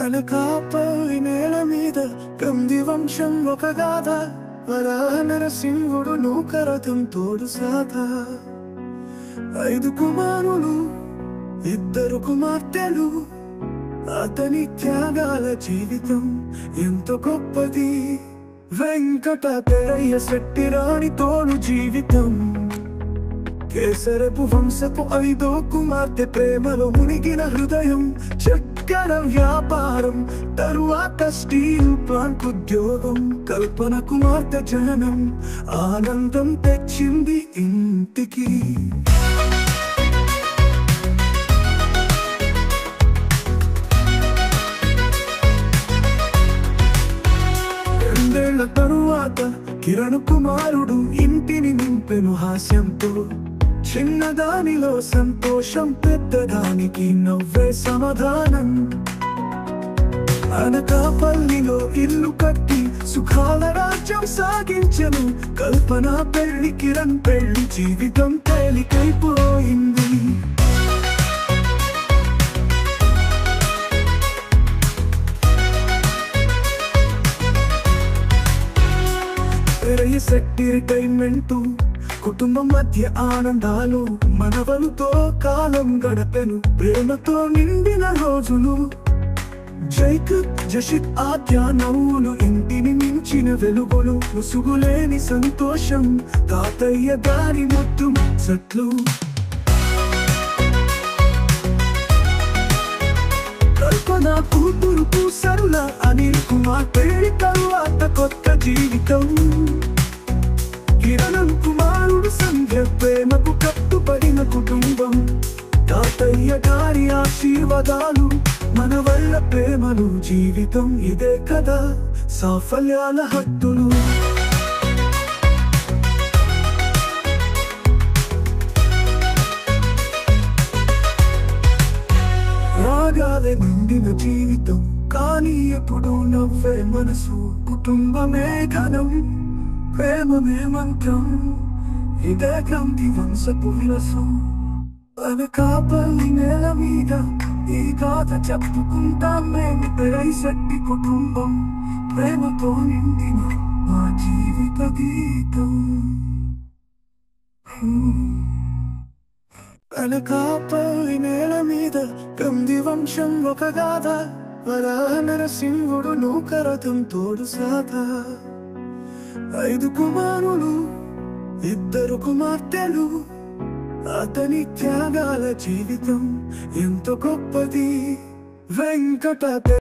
అనకాపల్లి నేల మీద గంధి వంశం ఒక గాథ. నరసింహుడు నూకరథం తోడు సాధ. 5 కుమారులు 2 కుమార్తెలు. అతని త్యాగాల జీవితం ఎంతో గొప్పది. వెంకటపేరయ్య శెట్టి రాణి తోడు జీవితం. కేసరపు వంశపు 5వ కుమార్తె ప్రేమలో మునిగిన హృదయం. చక్కెర వ్యాపారం తరువాత స్టీల్ ప్లాంట్ ఉద్యోగం. కల్పన కుమార్తె జననం ఆనందం తెచ్చింది ఇంటికి. రెండేళ్ల తరువాత కిరణ్ కుమారుడు ఇంటిని నింపెను హాస్యంతో. చిన్నదానిలో సంతోషం, పెద్దదానికి నవ్వే సమాధానం. అనకాపల్లిలో ఇల్లు కట్టి సుఖాల రాజ్యం సాగించెను. కల్పన పెళ్లి, కిరణ్ పెళ్లి, జీవితం తేలికైపోయింది. పెరయ్య శెట్టి రిటైర్మెంటు, కుటుంబం మధ్య ఆనందాలు. మనవలతో కాలం గడపెను, ప్రేమతో నిండిన రోజులు. జైకబ్ జషిత్ ఆద్య నవ్వులు, ఇంటిని మించిన వెలుగులు. ముసుగులేని సంతోషం, తాతయ్య గారి ముద్దు ముచ్చట్లు. కల్పన కూతురు పూసరుల అనిల్ కుమార్ పెళ్లి తరువాత కొత్త జీవితం. కిరణ్ కుమారుడు సంధ్య ప్రేమకు కట్టుబడిన కుటుంబం. తాతయ్య గారి ఆశీర్వాదాలు, మన వల్ల ప్రేమలు. జీవితం ఇదే కదా సాఫల్యాల హద్దులు. రాగాలే నిండిన జీవితం, కానీ ఎప్పుడు నవ్వే మనసు. కుటుంబమే ఘనం, ప్రేమమే మంత్రం. ఇదే గంధి వంశపు విలాసం. అనకాపల్లి నేల మీద ఈ గాథ చెప్పుకుంటాం మేము. పెరయ్య శెట్టి కుటుంబం ప్రేమతో నిండిన మా జీవిత గీతం. అనకాపల్లి నేల మీద గంధి వంశం ఒక గాథ. నరసింహుడు నూకరథం తోడు సాధ. 5 కుమారులు 2 కుమార్తెలు. అతని త్యాగాల జీవితం ఎంతో గొప్పది. వెంకట